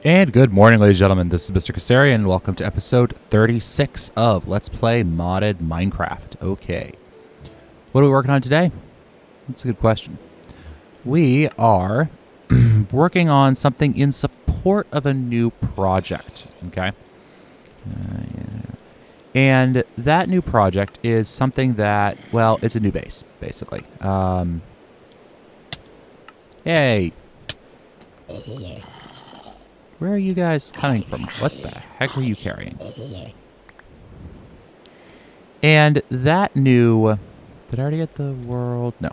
And good morning, ladies and gentlemen. This is Mr. Kasarian, and welcome to episode 36 of Let's Play Modded Minecraft. Okay. What are we working on today? That's a good question. We are working on something in support of a new project. Okay. And that new project is something that, well, it's a new base, basically. Hey. Where are you guys coming from? What the heck are you carrying? And that new... Did I already get the world? No.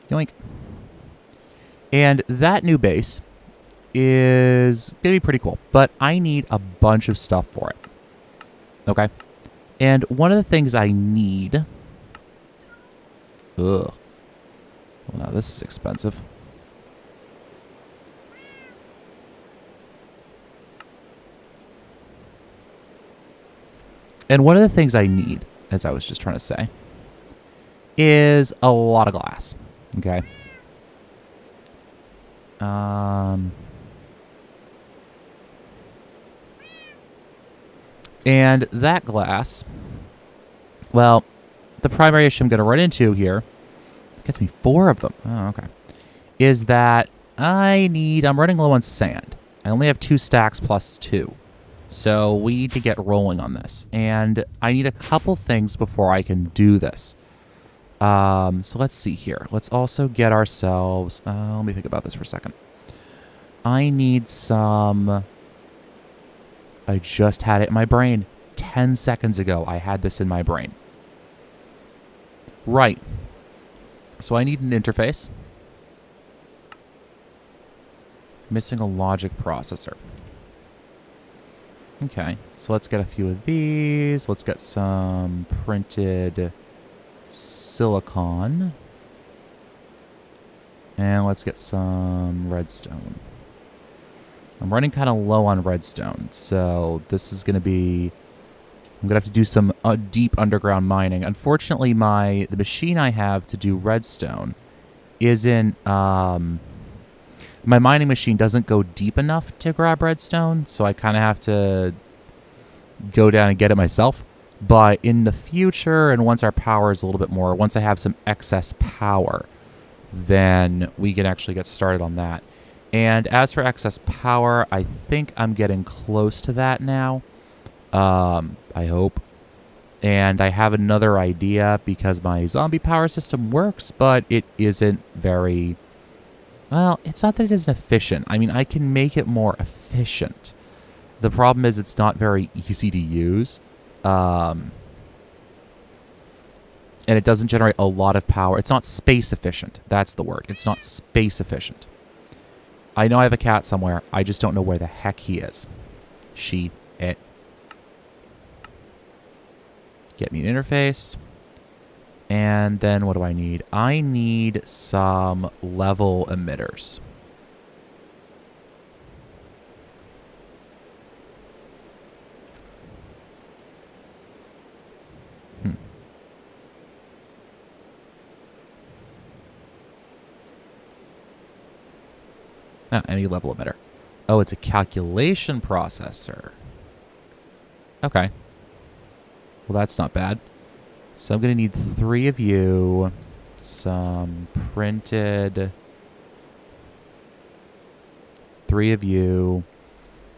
Yoink. And that new base is going to be pretty cool. But I need a bunch of stuff for it. Okay? And one of the things I need... Ugh. Well, now this is expensive. And one of the things I need, as I was just trying to say, is a lot of glass. Okay. And that glass, well, the primary issue I'm going to run into here, it gets me 4 of them. Oh, okay. Is that I'm running low on sand. I only have 2 stacks plus 2. So we need to get rolling on this. And I need a couple things before I can do this. So let's see here. Let's also get ourselves... let me think about this for a second. I need some... I just had it in my brain. 10 seconds ago, I had this in my brain. Right. So I need an interface. Missing a logic processor. Okay, so let's get a few of these. Let's get some printed silicon. And let's get some redstone. I'm running kind of low on redstone, so this is going to be... I'm going to have to do some deep underground mining. Unfortunately, the machine I have to do redstone isn't... my mining machine doesn't go deep enough to grab redstone, so I kind of have to go down and get it myself. But in the future, and once our power is a little bit more, once I have some excess power, then we can actually get started on that. And as for excess power, I think I'm getting close to that now. I hope. And I have another idea because my zombie power system works, but it isn't very... Well, it's not that it isn't efficient. I mean, I can make it more efficient. The problem is it's not very easy to use. And it doesn't generate a lot of power. It's not space efficient. That's the word. It's not space efficient. I know I have a cat somewhere. I just don't know where the heck he is. She, it. Get me an interface. And then what do I need? I need some level emitters. Any level emitter. Oh, it's a calculation processor. Okay. Well, that's not bad. So I'm going to need 3 of you, some printed, 3 of you,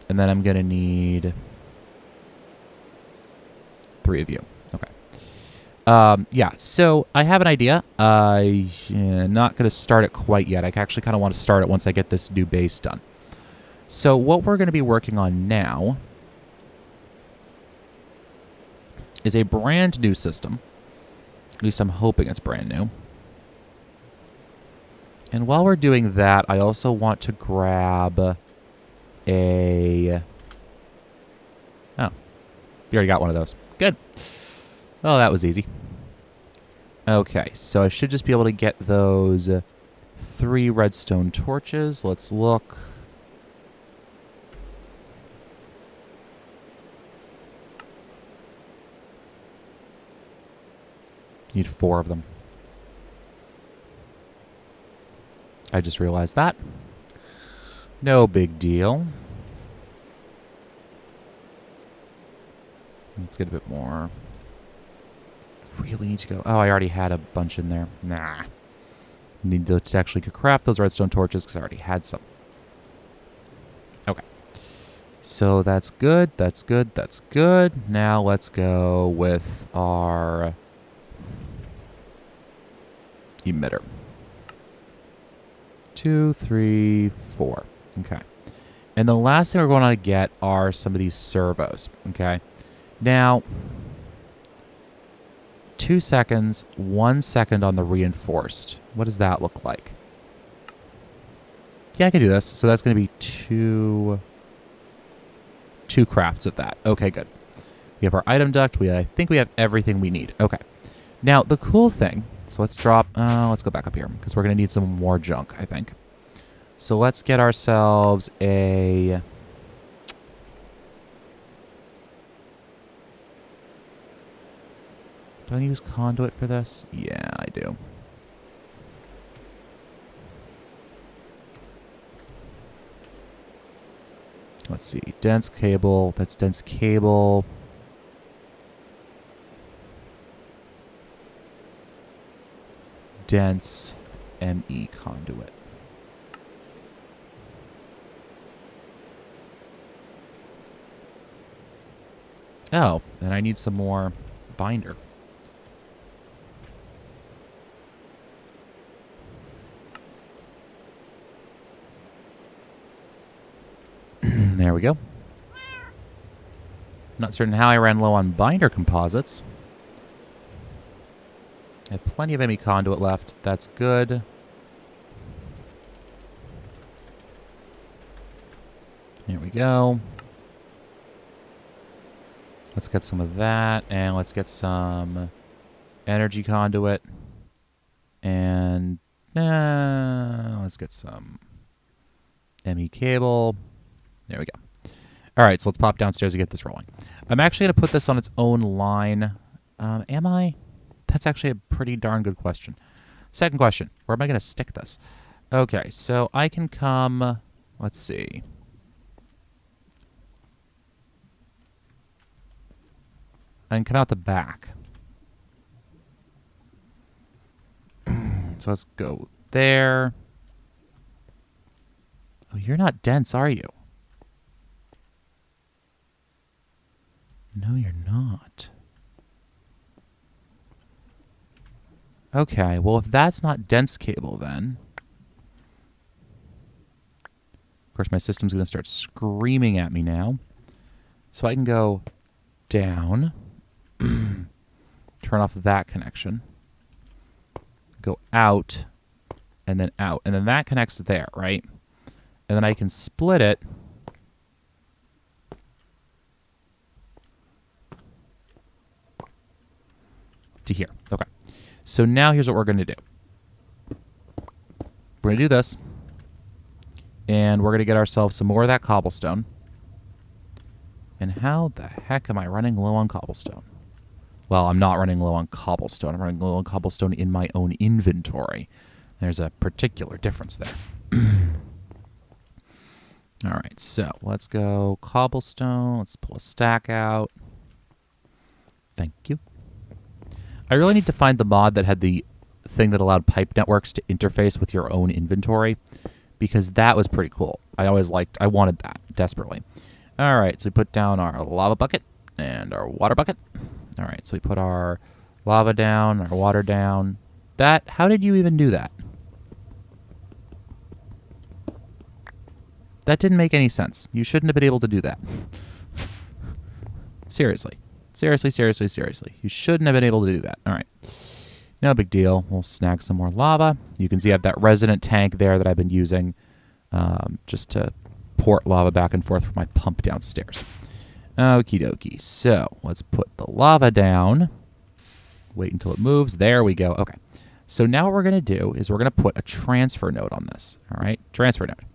and then I'm going to need 3 of you. Okay. Yeah, so I have an idea. I'm not going to start it quite yet. I actually kind of want to start it once I get this new base done. So what we're going to be working on now is a brand new system. At least I'm hoping it's brand new. And while we're doing that, I also want to grab a... Oh, you already got one of those. Good. Oh, that was easy. Okay, so I should just be able to get those 3 redstone torches. Let's look. Need 4 of them. I just realized that. No big deal. Let's get a bit more. Really need to go. Oh, I already had a bunch in there. Nah. Need to actually craft those redstone torches because I already had some. Okay. So that's good. That's good. That's good. Now let's go with our emitter. 2, 3, 4. Okay. And the last thing we're going to get are some of these servos. Okay. Now, 2 seconds, 1 second on the reinforced. What does that look like? Yeah, I can do this. So that's going to be two crafts of that. Okay, good. We have our item duct. I think we have everything we need. Okay. Now, the cool thing, so let's drop, let's go back up here because we're going to need some more junk, I think. So let's get ourselves a... Do I use conduit for this? Yeah, I do. Let's see. Dense cable. That's dense cable. Dense ME conduit. Oh, and I need some more binder. There we go. Not certain how I ran low on binder composites. I have plenty of ME conduit left. That's good. There we go. Let's get some of that, and let's get some energy conduit. And let's get some ME cable. There we go. All right, so let's pop downstairs and get this rolling. I'm actually going to put this on its own line. Am I? That's actually a pretty darn good question. Second question, where am I going to stick this? Okay, so I can come, let's see. I can come out the back. So let's go there. Oh, you're not dense, are you? No, you're not. Okay, well, if that's not dense cable, then... Of course, my system's going to start screaming at me now. So I can go down, turn off that connection, go out, and then out. And then that connects there, right? And then I can split it to here. Okay. So now here's what we're going to do. We're going to do this. And we're going to get ourselves some more of that cobblestone. And how the heck am I running low on cobblestone? Well, I'm not running low on cobblestone. I'm running low on cobblestone in my own inventory. There's a particular difference there. All right, so let's go cobblestone. Let's pull a stack out. Thank you. I really need to find the mod that had the thing that allowed pipe networks to interface with your own inventory, because that was pretty cool. I wanted that desperately. All right, so we put down our lava bucket and our water bucket. All right, so we put our lava down, our water down. How did you even do that? That didn't make any sense. You shouldn't have been able to do that. Seriously. Seriously, seriously, seriously. You shouldn't have been able to do that. All right. No big deal. We'll snag some more lava. You can see I have that resonant tank there that I've been using just to port lava back and forth from my pump downstairs. Okie dokie. So let's put the lava down. Wait until it moves. There we go. Okay. So now what we're going to do is we're going to put a transfer node on this. All right. Transfer node.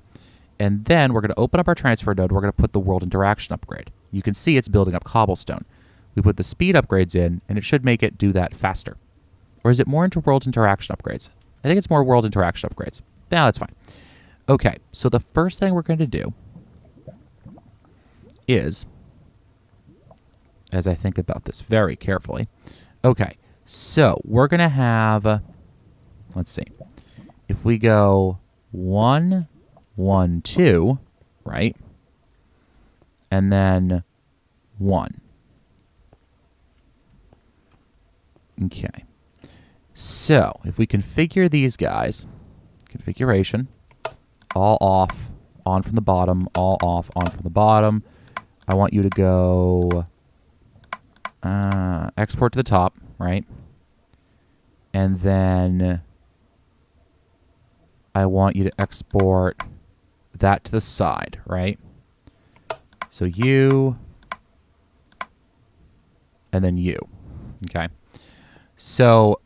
And then we're going to open up our transfer node. We're going to put the world interaction upgrade. You can see it's building up cobblestone. We put the speed upgrades in, and it should make it do that faster. Or is it more into world interaction upgrades? I think it's more world interaction upgrades. No, that's fine. Okay, so the first thing we're going to do is as I think about this very carefully. Okay, so we're going to have, let's see, if we go 1, 1, 2, right? And then 1. Okay. So if we configure these guys, configuration, all off, on from the bottom, all off, on from the bottom. I want you to go export to the top, right? And then I want you to export that to the side, right? So you, and then you, okay? So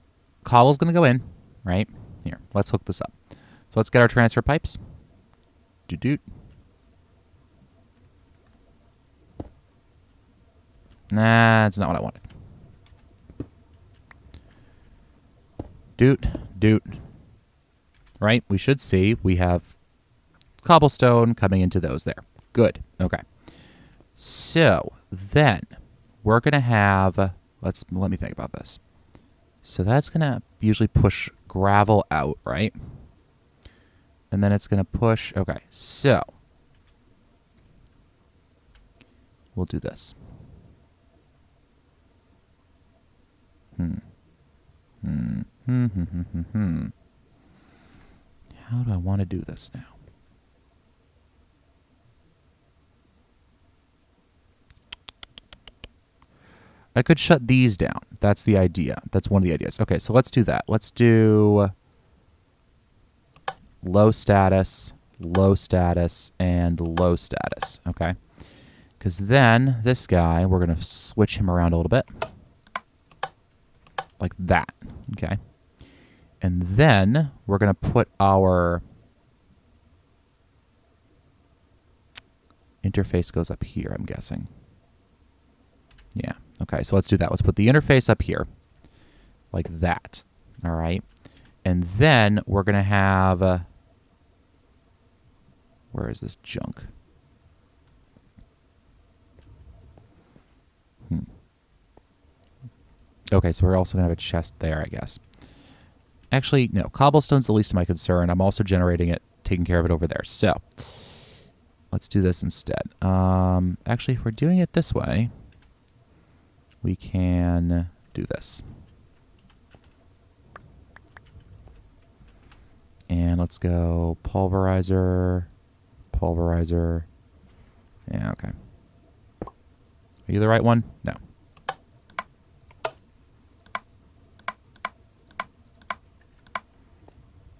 Cobble's going to go in, right? Here, let's hook this up. So let's get our transfer pipes. Doot. Nah, that's not what I wanted. Doot. Right? We should see we have cobblestone coming into those there. Good. Okay. So then we're going to have, let me think about this. So that's going to usually push gravel out, right? And then it's going to push, okay, so we'll do this. How do I want to do this now? I could shut these down. That's the idea. That's one of the ideas. Okay, so let's do that. Let's do low status, and low status, okay? Because then this guy, we're going to switch him around a little bit. Like that, okay? And then we're going to put our interface goes up here, I'm guessing. Yeah, okay, so let's do that. Let's put the interface up here, like that, all right? And then we're going to have... where is this junk? Okay, so we're also going to have a chest there, I guess. Actually, no. Cobblestone's the least of my concern. I'm also generating it, taking care of it over there. So, let's do this instead. Actually, if we're doing it this way, we can do this. And let's go pulverizer. Yeah, okay. Are you the right one? No.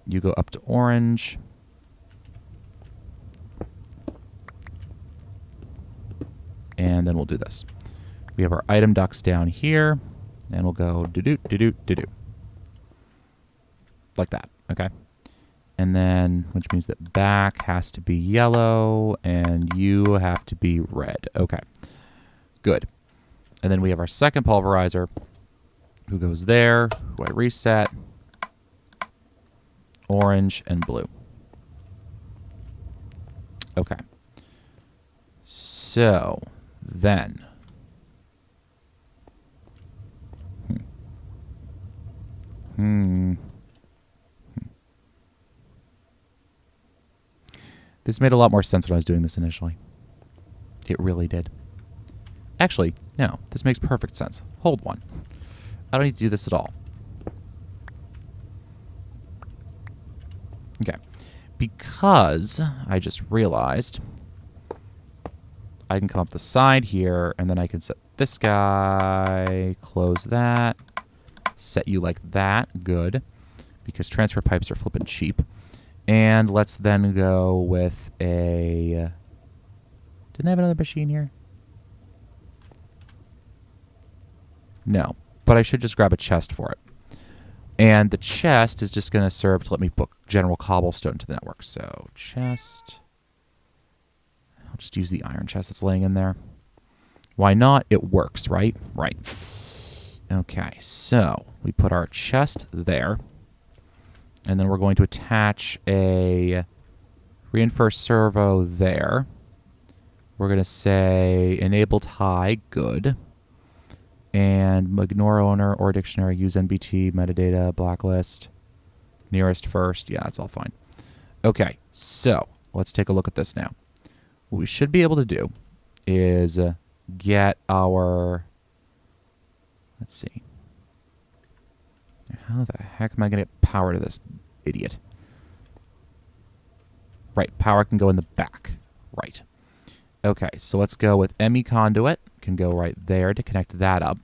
You go up to orange. And then we'll do this. We have our item ducts down here. And we'll go do-do. Like that, okay? And then, which means that back has to be yellow, and you have to be red. Okay, good. And then we have our second pulverizer, who goes there, who I reset, orange and blue. Okay. So, then... This made a lot more sense when I was doing this initially. It really did. Actually, no, this makes perfect sense. Hold one. I don't need to do this at all. Okay. Because I just realized I can come up the side here, and then I can set this guy, close that, set you like that. Good. Because transfer pipes are flippin' cheap. And let's then go with a... Didn't I have another machine here? No. But I should just grab a chest for it. And the chest is just going to serve to let me book general cobblestone to the network. So, chest. I'll just use the iron chest that's laying in there. Why not? It works, right? Right. Okay, so we put our chest there. And then we're going to attach a reinforced servo there. We're going to say enabled high, good. And ignore owner or dictionary, use NBT, metadata, blacklist, nearest first. Yeah, it's all fine. Okay, so let's take a look at this now. What we should be able to do is get our, let's see. How the heck am I going to get power to this idiot? Right, power can go in the back. Right. Okay, so let's go with ME conduit. Can go right there to connect that up.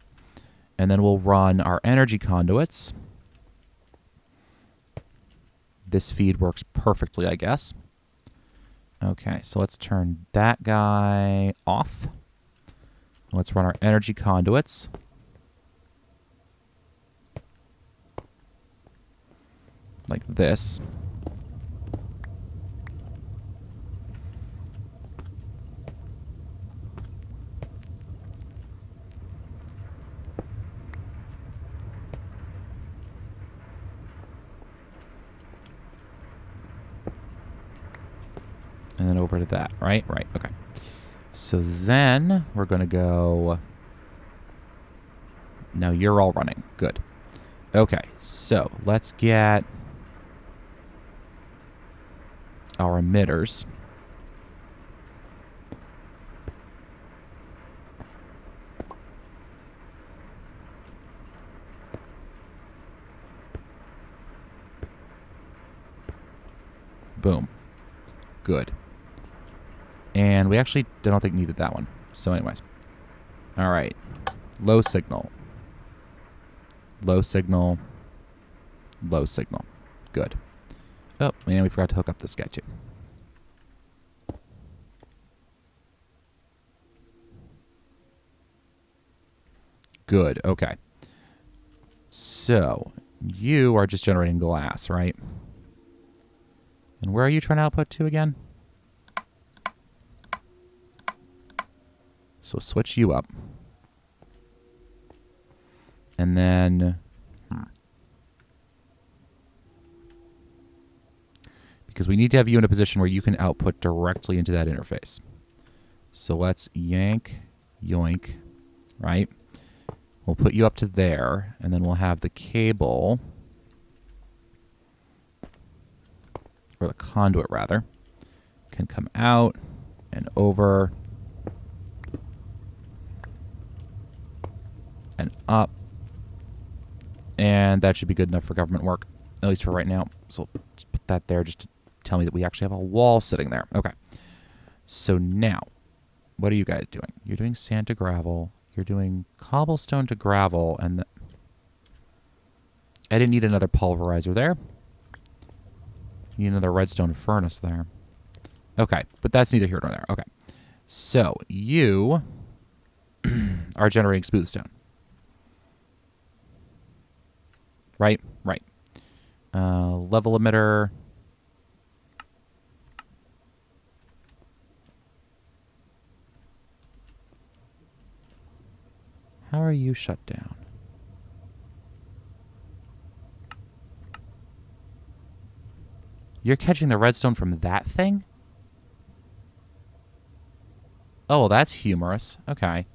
And then we'll run our energy conduits. This feed works perfectly, I guess. Okay, so let's turn that guy off. Let's run our energy conduits. Like this. And then over to that, right? Right, okay. So then we're going to go... Now you're all running. Good. Okay, so let's get our emitters. Boom. Good. And we actually don't think needed that one. So anyways. All right. Low signal. Low signal. Low signal. Good. Oh, and we forgot to hook up this guy too. Good. Okay. So you are just generating glass, right? And where are you trying to output to again? So switch you up. And then... Because we need to have you in a position where you can output directly into that interface. So let's yank, yoink, right? We'll put you up to there, and then we'll have the cable, or the conduit rather, can come out and over and up. And that should be good enough for government work, at least for right now. So we'll just put that there just to tell me that we actually have a wall sitting there. Okay. So now, what are you guys doing? You're doing sand to gravel. You're doing cobblestone to gravel. And I didn't need another pulverizer there. You need another redstone furnace there. Okay, but that's neither here nor there. Okay. So you are generating smooth stone. Right? Right. Level emitter. How are you shut down? You're catching the redstone from that thing? Oh, well, that's humorous. Okay.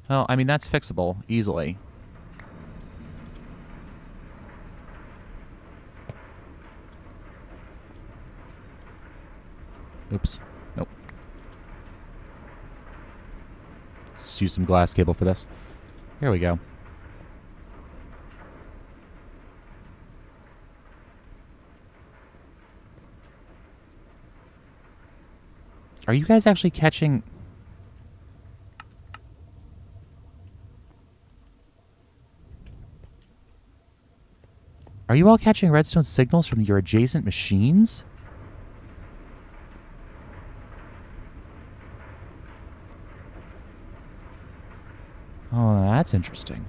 Well, I mean, that's fixable easily. Oops. Nope. Let's use some glass cable for this. Here we go. Are you guys actually catching... Are you all catching redstone signals from your adjacent machines? Oh, that's interesting.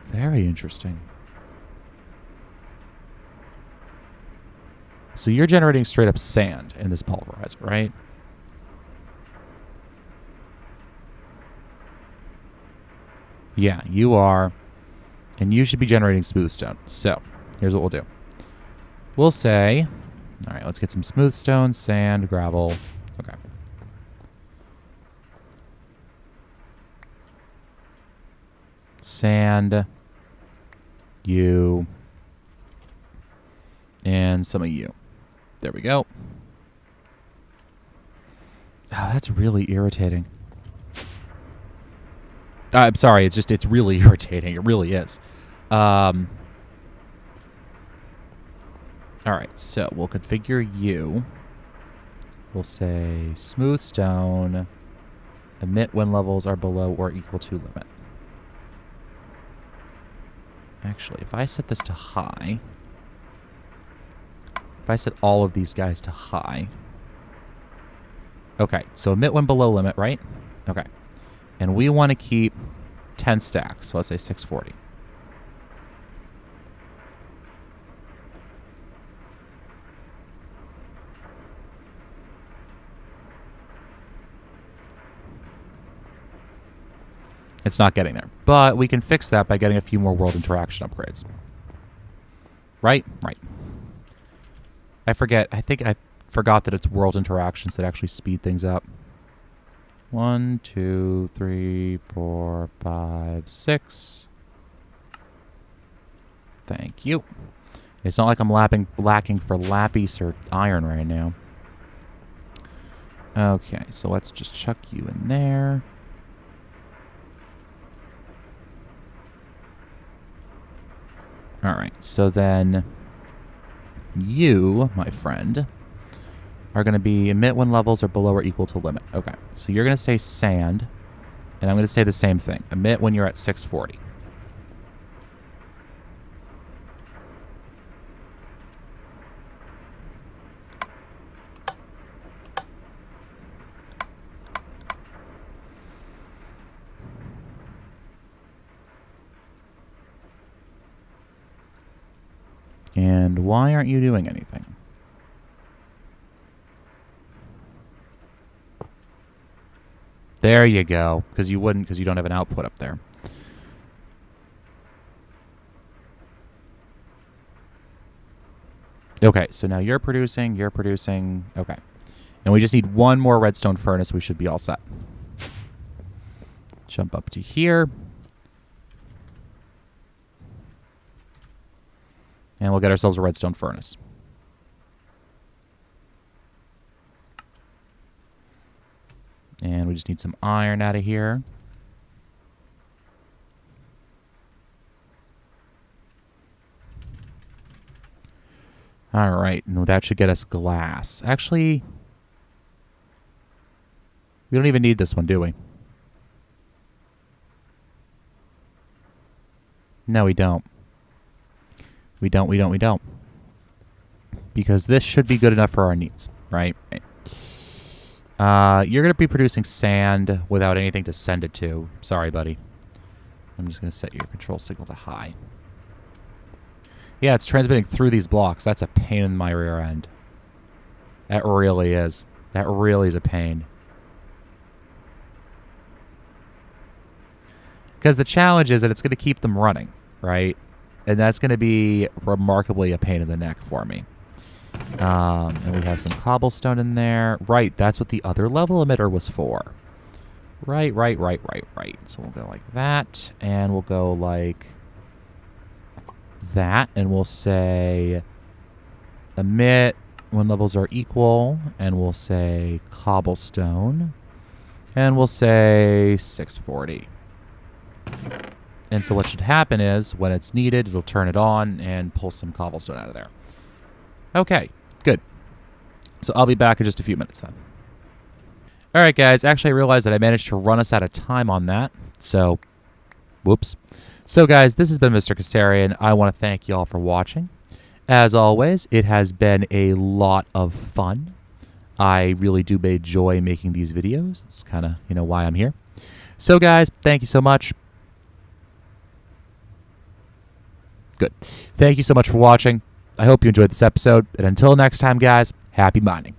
Very interesting. So you're generating straight up sand in this pulverizer, right? Yeah, you are. And you should be generating smooth stone. So, here's what we'll do. We'll say, all right, let's get some smooth stone, sand, gravel. Okay. Sand, you, and some of you. There we go. Oh, that's really irritating. I'm sorry, it's really irritating. It really is. All right, so we'll configure you. We'll say smooth stone, emit when levels are below or equal to limit. Actually, if I set this to high, if I set all of these guys to high. Okay, so emit when below limit, right? Okay. And we want to keep 10 stacks, so let's say 640. It's not getting there. But we can fix that by getting a few more world interaction upgrades. Right? Right. I think I forgot that it's world interactions that actually speed things up. 1, 2, 3, 4, 5, 6. Thank you. It's not like I'm lacking for lapis or iron right now. Okay, so let's just chuck you in there. All right, so then you, my friend, are going to be emit when levels are below or equal to limit. Okay, so you're going to say sand, and I'm going to say the same thing. Emit when you're at 640. And why aren't you doing anything? There you go. Because you wouldn't, because you don't have an output up there. Okay, so now you're producing. Okay. And we just need one more redstone furnace. We should be all set. Jump up to here. And we'll get ourselves a redstone furnace. And we just need some iron out of here. All right, no, that should get us glass. Actually, we don't even need this one, do we? No, we don't. We don't. Because this should be good enough for our needs, right? You're going to be producing sand without anything to send it to. Sorry, buddy. I'm just going to set your control signal to high. Yeah, it's transmitting through these blocks. That's a pain in my rear end. That really is. That really is a pain. Because the challenge is that it's going to keep them running, right? And that's going to be remarkably a pain in the neck for me. And we have some cobblestone in there. Right, that's what the other level emitter was for. Right. So we'll go like that. And we'll go like that. And we'll say emit when levels are equal. And we'll say cobblestone. And we'll say 640. And so what should happen is, when it's needed, it'll turn it on and pull some cobblestone out of there. Okay, good. So I'll be back in just a few minutes then. All right, guys. Actually, I realized that I managed to run us out of time on that. So, whoops. So, guys, this has been Mr. Kastarian. I want to thank you all for watching. As always, it has been a lot of fun. I really do enjoy making these videos. It's kind of, why I'm here. So, guys, thank you so much. Good. Thank you so much for watching. I hope you enjoyed this episode. And until next time, guys, happy mining.